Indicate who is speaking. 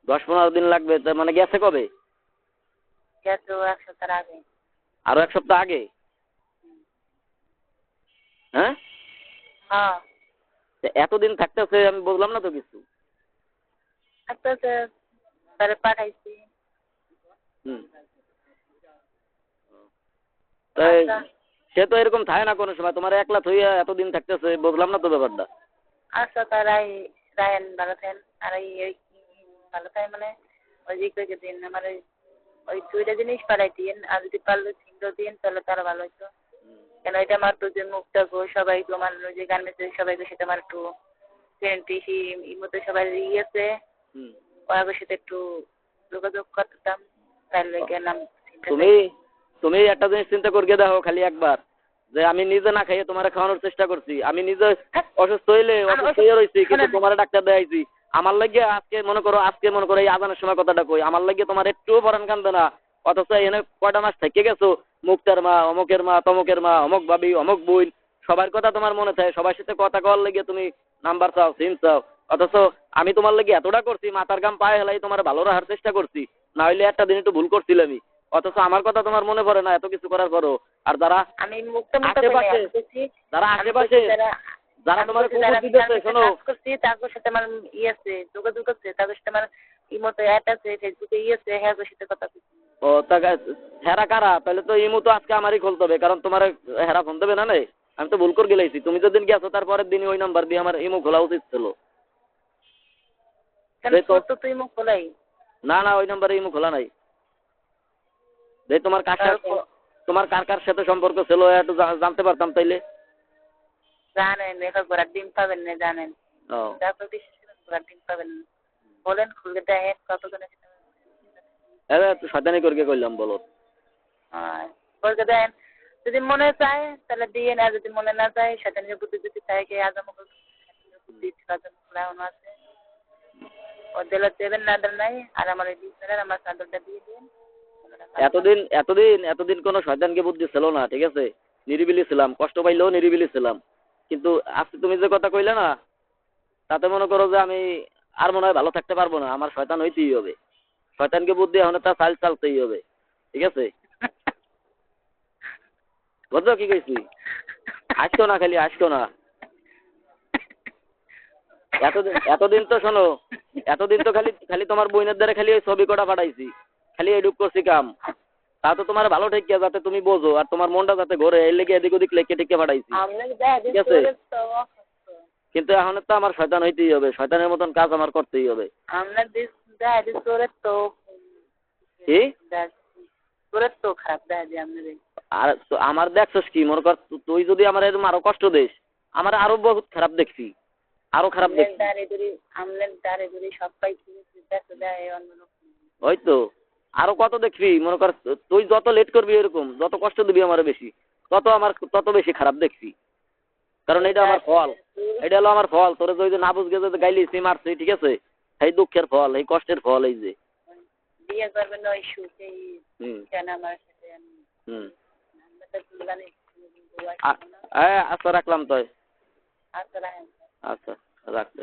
Speaker 1: 10-15 দিন লাগবে, তার মানে গেছে কবে?
Speaker 2: গেছে 1 সপ্তাহ আগে।
Speaker 1: আরো 1 সপ্তাহ আগে? হ্যাঁ,
Speaker 2: হ্যাঁ
Speaker 1: এতদিন থাকতেছে আমি বুঝলাম না তো কিছু।
Speaker 2: একটা তারে পাঠাইছি।
Speaker 1: তাই
Speaker 2: আচ্ছা
Speaker 1: সে তো এরকম থাকে না কোনো সময়, তোমার একলা থইয়া এতদিন থাকতেছে, বুঝলাম না তো ব্যাপারটা।
Speaker 2: আচ্ছা তারাই রায়ন ভালো থাকেন আর এই ভালো থাকে মানে ওই যে কয়েক দিন আমার ওই 2টা জিনিস পাঠাই দিন, আর যদি পারলে 3টা দিন তাহলে তারা ভালো হতো। কেন এটা আমার তো যে মুখটা গো সবাই আমার যে গার্মেন্টসের সবাইকে সেটা আমার একটু ফ্রেন্ডি মতো সবাই আছে ওর সাথে একটু যোগাযোগ করতাম, তাহলে গেলাম।
Speaker 1: তুমি তুমি একটা জিনিস চিন্তা করিয়ে দেখো খালি একবার, যে আমি নিজে না খাইয়ে তোমার খাওয়ানোর চেষ্টা করছি, আমি নিজে অসুস্থ হইলে অসুস্থ হয়ে রয়েছি, কিন্তু তোমার ডাক্তার দেখাইছি। আমার লাগে আজকে মনে করো এই আজানের সময় কথাটা কই, আমার লাগে তোমার একটুও পরান কান্দে না, অথচ এনে কয়টা মাস থেকে গেছো, মুক্তার মা, অমুকের মা, তমুকের মা, অমুক ভাবি, অমুক বোন, সবার কথা তোমার মনে থাকে, সবার সাথে কথা কওয়ার লাগে তুমি নাম্বার চাও, সিম চাও, অথচ আমি তোমার লাগে এতটা করছি, মাথার গাম পায়ে হেলাই তোমার ভালো রাখার চেষ্টা করছি, না হইলে একটা দিন একটু ভুল করছিলামই, অথচ আমার কথা তোমার মনে পড়ে না এত কিছু করার পরও। আর যারা
Speaker 2: আমি
Speaker 1: আশেপাশে যারা তোমার কুকুর দিতেছে, শোনো
Speaker 2: করছি তাদের সাথে আমার আছে যোগাযোগ আছে, তাদের সাথে আমার ইমোতে অ্যাড আছে, ফেসবুকে আছে, হ্যাঁ সাথে কথা বলছি।
Speaker 1: ও তা হেরা কারা? তাহলে তো ইমো তো আজকে আমারই খুলতে হবে, কারণ তোমার হেরা ফোন দেবে না নাই, আমি তো ভুল করে গেলেছি। তুমি যেদিন গেছো তারপরের দিনই ওই নাম্বার দিয়ে আমার ইমো খোলা উচিত ছিল।
Speaker 2: তো তুই মুখ খোলাই
Speaker 1: না না, ওই নাম্বারে ইমো খোলা নাই। তোমার কার কার সাথে সম্পর্ক ছিল একটু জানতে পারতাম তাইলে।
Speaker 2: জানেন এখন ঘোড়ার ডিম পাবেন না, জানেন তারপর ঘোড়ার ডিম পাবেন না, বলেন খুলকে দেখেন কতজনের
Speaker 1: শয়তানি করে করলাম বলো।
Speaker 2: বলতে দেন যদি মনে চায় তাহলে দিয়ে, না যদি মনে না চায় শয়তানের বুদ্ধি যদি চায় কে আজম বুদ্ধি আছে ও দিলে দেবেন, না দেন নাই। আর আমার এই বিছানার আমার চাদরটা দিয়ে দিন।
Speaker 1: এতদিন এতদিন এতদিন কোনো শয়তানকে বুদ্ধি ছিল না, ঠিক আছে, নিরিবিলি ছিলাম, কষ্ট পাইলেও নিরিবিলি ছিলাম, কিন্তু আজকে তুমি যে কথা কইলে না, তাতে মনে করো যে আমি আর মনে হয় ভালো থাকতে পারবো না, আমার শয়তান হইতেই হবে, শয়তানকে বুদ্ধি এখন তার চালতেই হবে, ঠিক আছে? বুঝছো কি কইছি? আসতো না, খালি আসতো না। এতদিন তো শোনো, এতদিন তো খালি খালি তোমার বইনের দ্বারা খালি ওই ছবি কটা পাঠাইছি, খালি এডুক করছি কাম, তা তো তোমার ভালো ঠেকিয়া যাতে তুমি বোঝো আর তোমার মনটা যাতে ঘরে এর লেগে এদিক ওদিক লেখে টেকে পাঠাইছি, ঠিক আছে? কিন্তু এখন তো আমার শয়তান হইতেই হবে, শয়তানের মতন কাজ আমার করতেই হবে। আর আমার দেখছস কি মনে কর, তুই যদি আমার এরকম আরো কষ্ট দিস, আমার আরো বহুত খারাপ দেখছি, আরো খারাপ দেখছি। ওই তো আরো কত দেখবি, মনে কর তুই যত লেট করবি এরকম, যত কষ্ট দিবি আমার বেশি, তত বেশি খারাপ দেখছি, কারণ এটা আমার ফল, এটা হলো আমার ফল। তোর যে না বুঝগে যে গাইলিছি মারছি, ঠিক আছে, এই দুঃখের ফল, এই কষ্টের ফল, এই যে
Speaker 2: বিয়ে করবেন ওই সুখেই কেন আমার সাথে
Speaker 1: আচ্ছা রাখলাম তো।
Speaker 2: আচ্ছা রাখেন।
Speaker 1: আচ্ছা রাখতে।